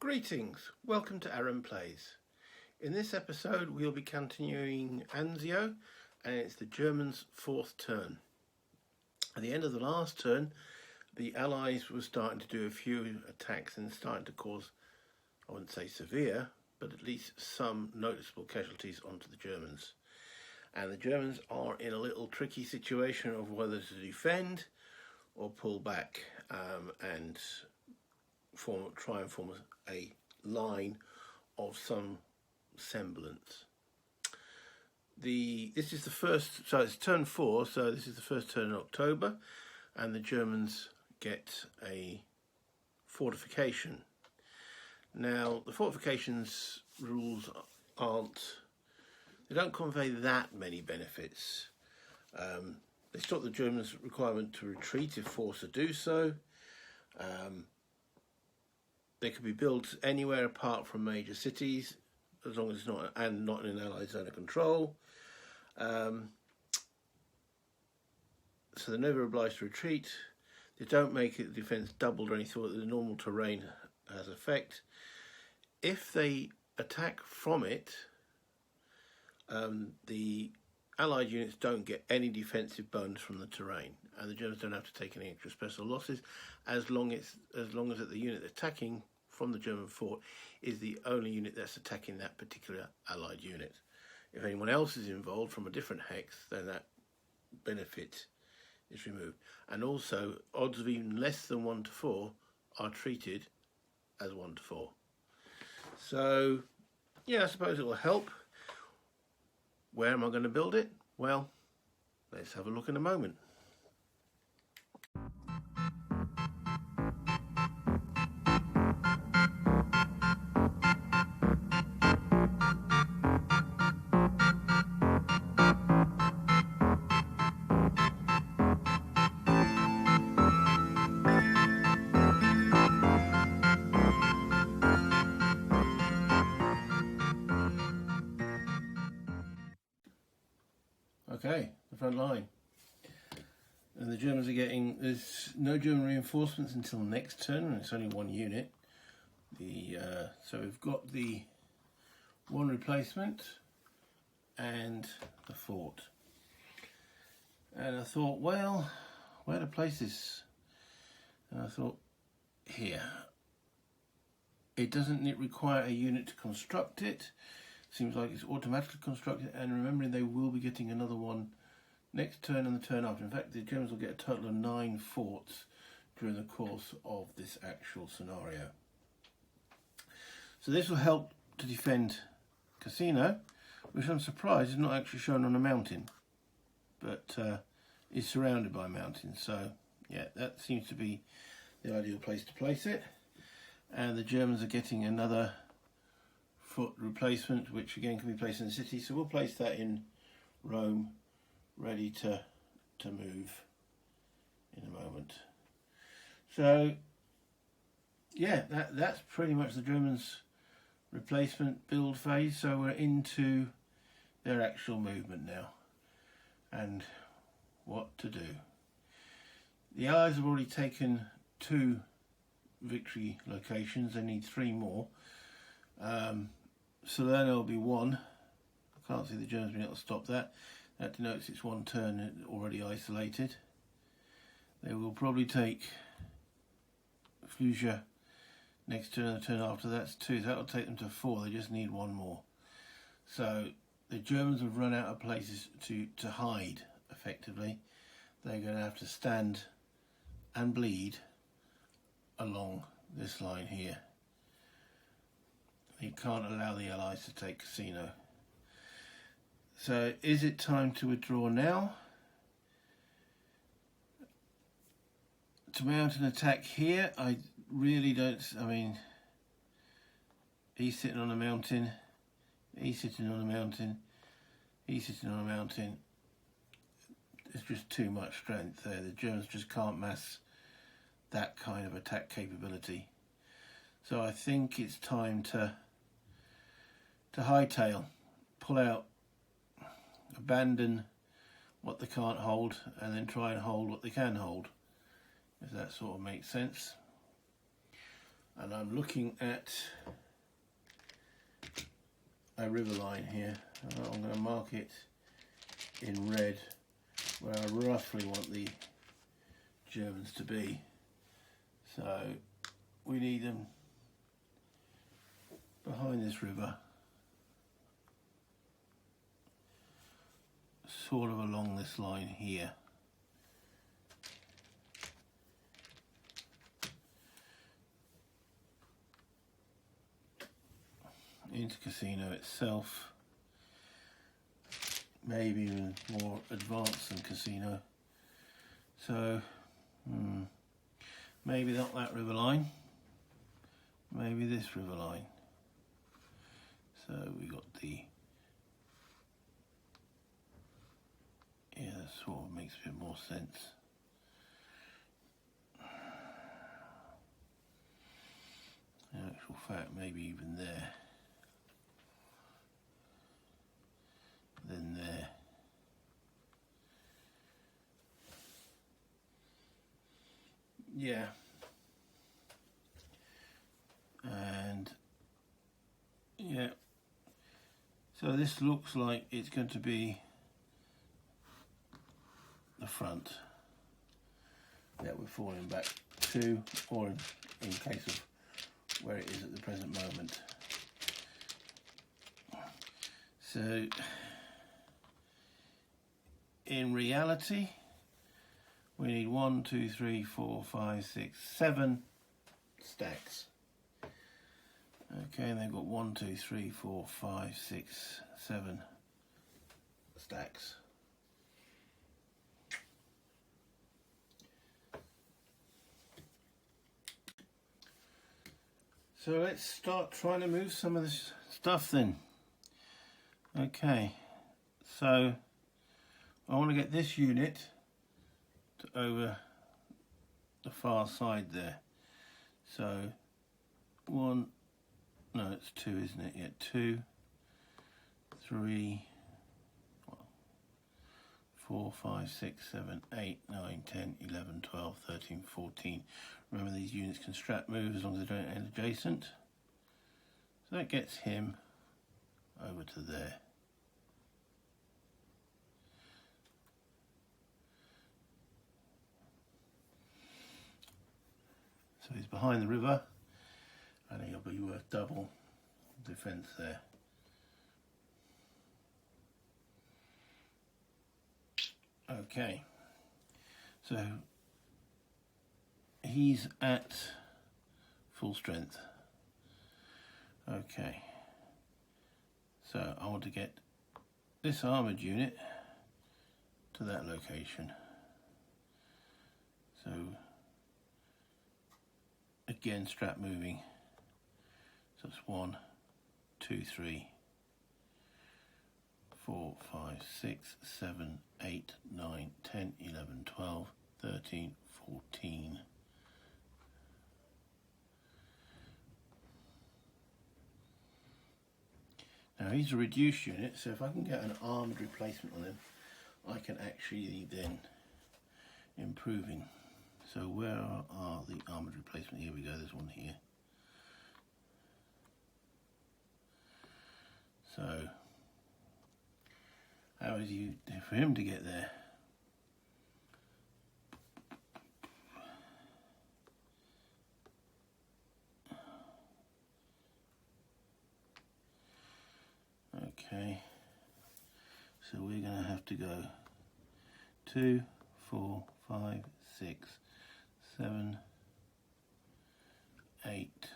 Greetings, welcome to Aaron Plays. In this episode we'll be continuing Anzio, and it's the Germans' fourth turn. At the end of the last turn, the Allies were starting to do a few attacks and starting to cause, I wouldn't say severe, but at least some noticeable casualties onto the Germans. And the Germans are in a little tricky situation of whether to defend or pull back and try and form a line of some semblance. This is the first, so it's turn 4, so this is the first turn in October, and the Germans get a fortification. Now, the fortifications rules they don't convey that many benefits. They stop the Germans' requirement to retreat if forced to do so. They can be built anywhere apart from major cities, as long as it's not in an Allied zone of control. So they're never obliged to retreat. They don't make the defence doubled or anything. The normal terrain has effect. If they attack from it, the Allied units don't get any defensive bonus from the terrain, and the Germans don't have to take any extra special losses, as long as the unit attacking from the German fort is the only unit that's attacking that particular Allied unit. If anyone else is involved from a different hex, then that benefit is removed. And also, odds of even less than 1 to 4 are treated as 1 to 4. So, yeah, I suppose it will help. Where am I going to build it? Well, let's have a look in a moment. Okay, the front line. And the Germans are there's no German reinforcements until next turn, and it's only one unit. So we've got the one replacement and the fort. And I thought, well, where to place this? And I thought, here. It doesn't require a unit to construct it. Seems like it's automatically constructed, and remembering they will be getting another one next turn and the turn after. In fact, the Germans will get a total of 9 forts during the course of this actual scenario. So this will help to defend Casino, which I'm surprised is not actually shown on a mountain, but is surrounded by mountains. So yeah, that seems to be the ideal place to place it. And the Germans are getting another foot replacement, which again can be placed in the city, so we'll place that in Rome, ready to move in a moment. So yeah, that's pretty much the Germans' replacement build phase. So we're into their actual movement now and what to do. The Allies have already taken 2 victory locations. They need 3 more. Salerno will be 1. I can't see the Germans being able to stop that. That denotes it's 1 turn already isolated. They will probably take Flusia next turn, and the turn after that's 2. So that will take them to 4. They just need 1 more. So the Germans have run out of places to hide effectively. They're going to have to stand and bleed along this line here. You can't allow the Allies to take Casino. So is it time to withdraw now? To mount an attack here, I really don't. I mean, he's sitting on a mountain, he's sitting on a mountain, he's sitting on a mountain. It's just too much strength there. The Germans just can't mass that kind of attack capability. So I think it's time to hightail, pull out, abandon what they can't hold, and then try and hold what they can hold, if that sort of makes sense. and I'm looking at a river line here. I'm going to mark it in red where I roughly want the Germans to be. So we need them behind this river, sort of along this line here. Into Casino itself, maybe even more advanced than Casino. So maybe not that river line, maybe this river line. So we got the, yeah, that sort of makes a bit more sense. In actual fact, maybe even there. Then there. Yeah. And yeah. So this looks like it's going to be the front that we're falling back to, or in case of where it is at the present moment. So in reality, we need 1, 2, 3, 4, 5, 6, 7 stacks. Okay, and they've got 1, 2, 3, 4, 5, 6, 7 stacks. So let's start trying to move some of this stuff then. Okay, so I want to get this unit to over the far side there. So 1, no, it's 2, isn't it? Yeah, 2, 3, 4, 5, 6, 7, 8, 9, 10, 11, 12, 13, 14. Remember, these units can strap move as long as they don't end adjacent. So that gets him over to there. So he's behind the river, and he'll be worth double defence there. Okay, so he's at full strength. Okay, so I want to get this armoured unit to that location. So again, strap moving. So it's 1, 2, 3, 4, 5, 6, 7, 8, 9, 10, 11, 12, 13, 14. Now he's a reduced unit, so if I can get an armoured replacement on him, I can actually then improve him. So where are the armoured replacement? Here we go, there's one here. So how is you for him to get there? Okay, so we're going to have to go 2, 4, 5, 6, 7, 8,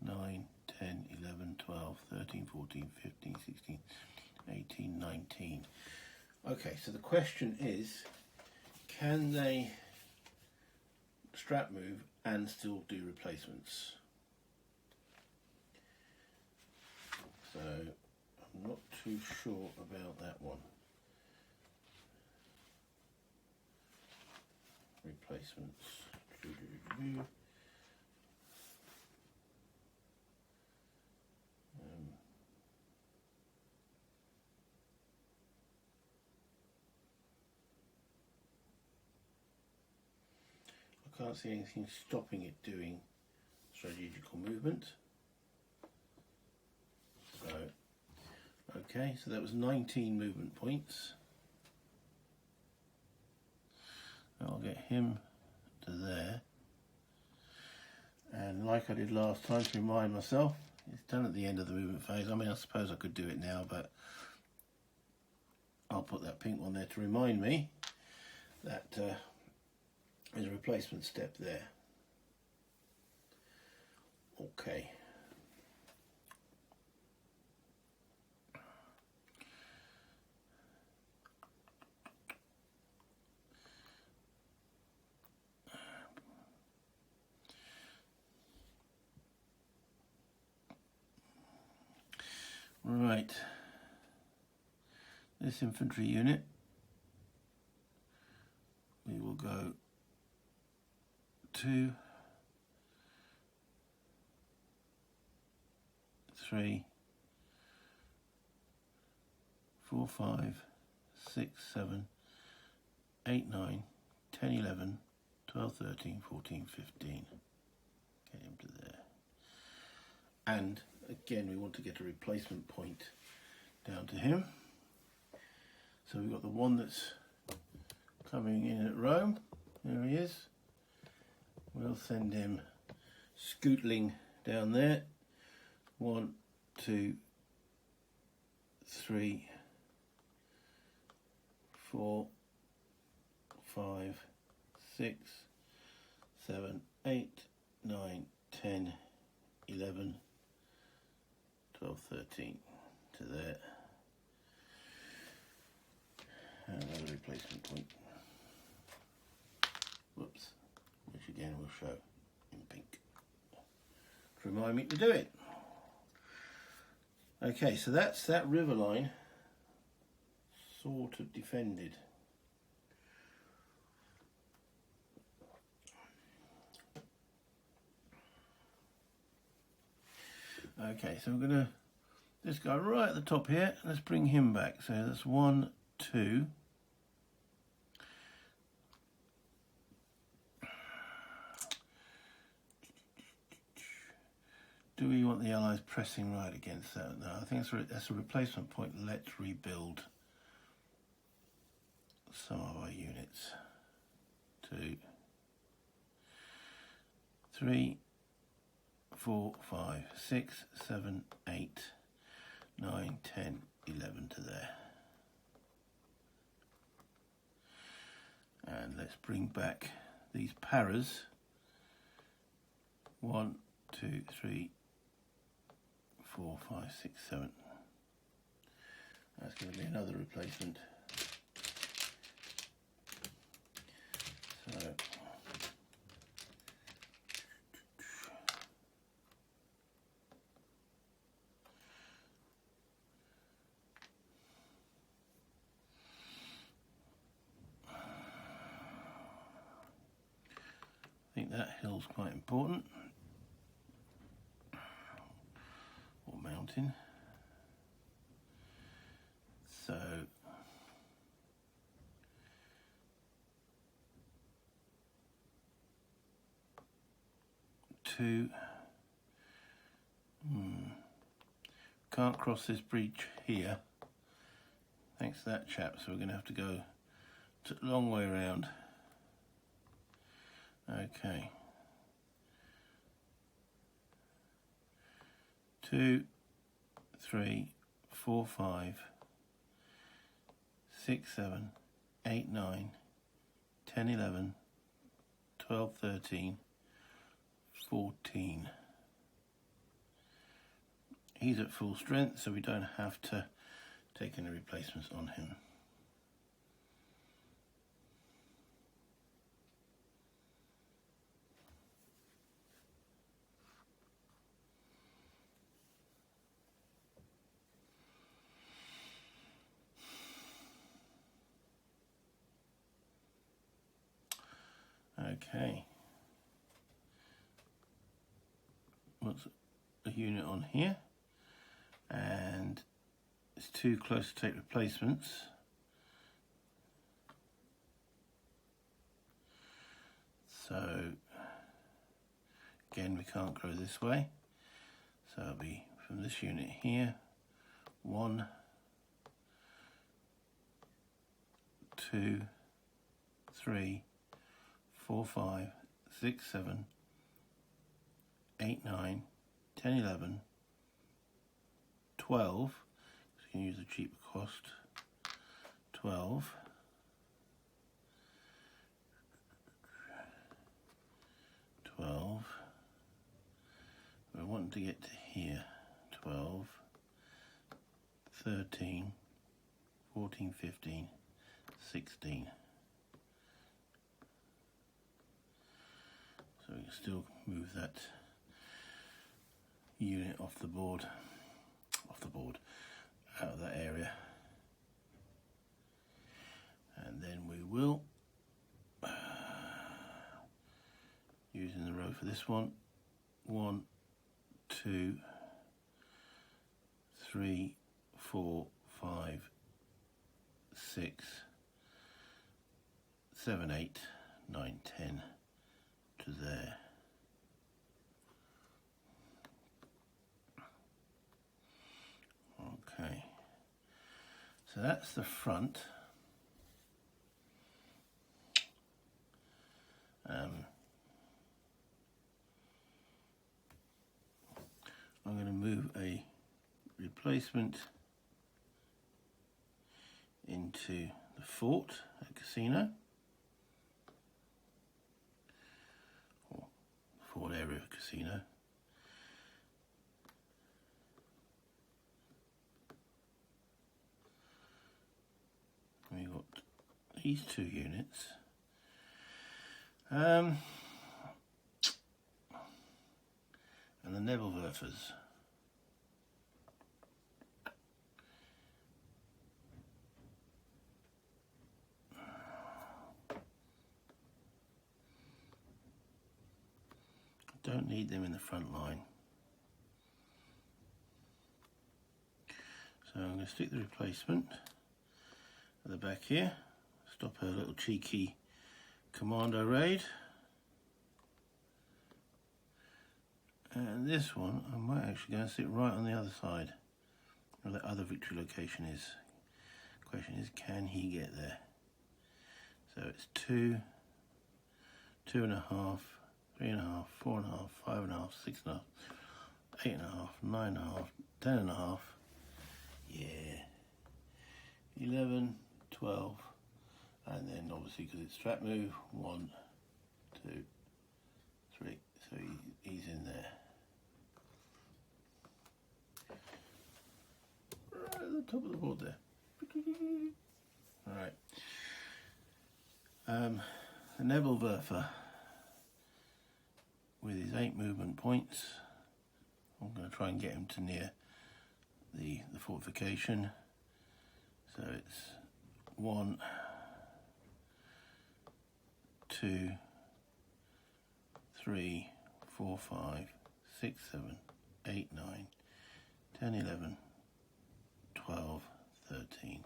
9, 10, 11, 12, 13, 14, 15, 16, 18, 19. Okay, so the question is, can they strap move and still do replacements? So I'm not too sure about that one. Replacements. I can't see anything stopping it doing strategical movement. So, okay, so that was 19 movement points. I'll get him to there. And like I did last time, to remind myself, it's done at the end of the movement phase. I mean, I suppose I could do it now, but I'll put that pink one there to remind me that there's a replacement step there. Okay. Right, this infantry unit, we will go 2, 3, 4, 5, 6, 7, 8, 9, 10, 11, 12, 13, 14, 15. Get him to there. And again, we want to get a replacement point down to him. So we've got the one that's coming in at Rome. There he is. We'll send him scootling down there. 1, 2, 3, 4, 5, 6, 7, 8, 9, 10, 11, 12, 13 to there. And another replacement point. Whoops. Which again will show in pink. To remind me to do it. Okay, so that's that river line sort of defended. Okay, so we're going to, this guy right at the top here, let's bring him back. So that's 1, 2. Do we want the Allies pressing right against that? No, I think that's a replacement point. Let's rebuild some of our units. 2, 3, 4, 5, 6, 7, 8, 9, 10, 11 to there. And let's bring back these paras. 1, 2, 3, 4, 5, 6, 7. That's going to be another replacement. So I think that hill's quite important, or mountain. So can't cross this breach here, thanks to that chap, so we're going to have to go a long way around. Okay. 2, 3, 4, 5, 6, 7, 8, 9, 10, 11, 12, 13, 14. He's at full strength, so we don't have to take any replacements on him. Okay. What's a unit on here? And it's too close to take replacements. So Again, we can't go this way, so it'll be from this unit here, 1, 2, 3, 4, 5, 6, 7, 8, 9, 10, 11, 12, so you can use the cheaper cost, 12, 12, we want to get to here, 12, 13, 14, 15, 16. So we can still move that unit off the board, out of that area. And then we will, using the row for this one, 1, 2, 3, 4, 5, 6, 7, 8, 9, 10 to there. Okay, so that's the front. I'm going to move a replacement into the fort at casino, or fort area of casino. We've got these 2 units. And the Nebelwerfers. Don't need them in the front line. So I'm going to stick the replacement at the back here, stop her little cheeky commando raid. And this one, I might actually go and sit right on the other side, where the other victory location is. Question is, can he get there? So it's 2, 2.5, 3.5, 4.5, 5.5, 6.5, 8.5, 9.5, 10.5. Yeah. 11, 12, and then obviously because it's strap move, 1, 2, 3. So he's in there. Right at the top of the board there. Alright. The Nebelwerfer with his 8 movement points. I'm going to try and get him to near the fortification. So it's 1, 2, 3, 4, 5, 6, 7, 8, 9, 10, 11, 12, 13.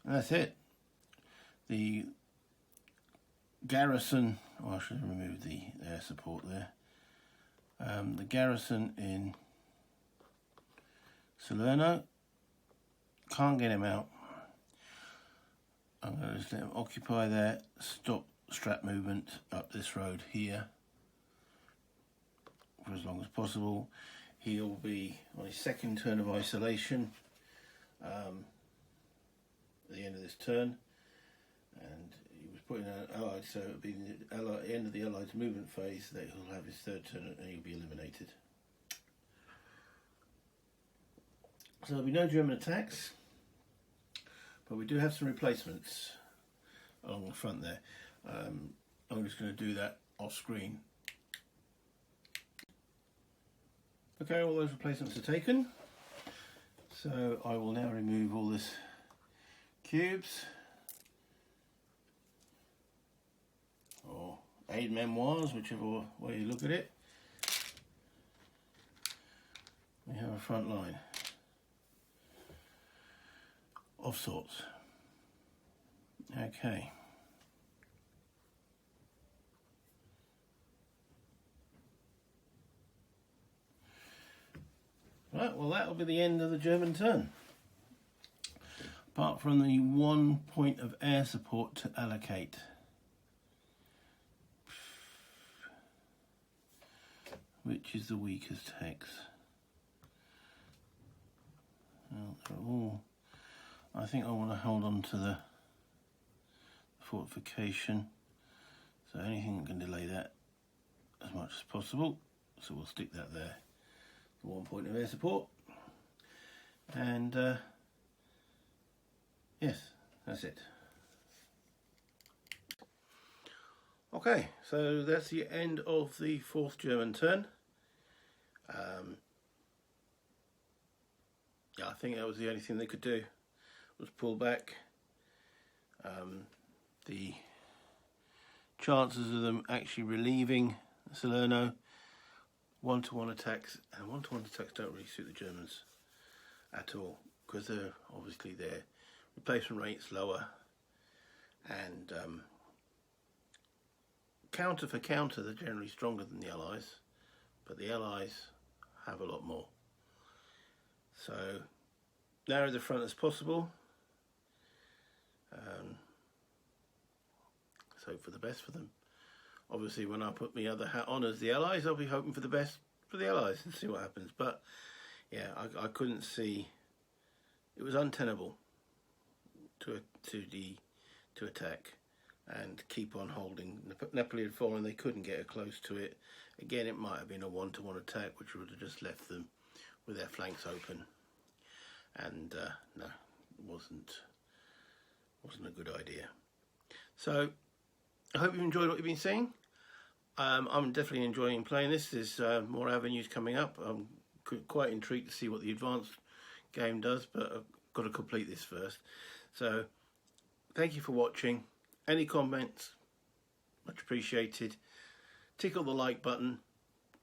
And that's it. The garrison, I should remove the air support there. The garrison in Salerno, can't get him out. I'm going to just let him occupy there, stop strap movement up this road here for as long as possible. He'll be on his 2nd turn of isolation at the end of this turn, and he was put in an allied, so it'll be the end of the allied's movement phase that he'll have his 3rd turn and he'll be eliminated. So there'll be no German attacks, but we do have some replacements along the front there. I'm just going to do that off screen. Okay, all those replacements are taken. So I will now remove all this cubes, or aid memoirs, whichever way you look at it. We have a front line of sorts. Okay. Right, well that'll be the end of the German turn. Apart from the 1 point of air support to allocate. Which is the weakest hex? Well, they're all... I think I want to hold on to the fortification. So anything that can delay that as much as possible. So we'll stick that there. 1 point of air support. And yes, that's it. Okay, so that's the end of the 4th German turn. Yeah, I think that was the only thing they could do, was pull back. The chances of them actually relieving Salerno, 1-to-1 attacks, and 1-to-1 attacks don't really suit the Germans at all, because they're obviously their replacement rate's lower, and counter for counter they're generally stronger than the Allies, but the Allies have a lot more. So narrow the front as possible. So for the best for them. Obviously when I put my other hat on as the Allies, I'll be hoping for the best for the Allies and see what happens. But yeah, I couldn't see, it was untenable to attack and keep on holding. Napoli had fallen, they couldn't get close to it. Again, it might have been a 1-to-1 attack, which would have just left them with their flanks open. And no, it wasn't a good idea. So I hope you've enjoyed what you've been seeing. I'm definitely enjoying playing this. There's more avenues coming up. I'm quite intrigued to see what the advanced game does, but I've got to complete this first. So thank you for watching. Any comments, much appreciated. Tickle the like button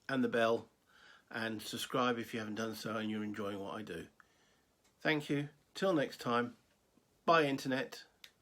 and the bell, and subscribe if you haven't done so and you're enjoying what I do. Thank you. Till next time. Bye, Internet.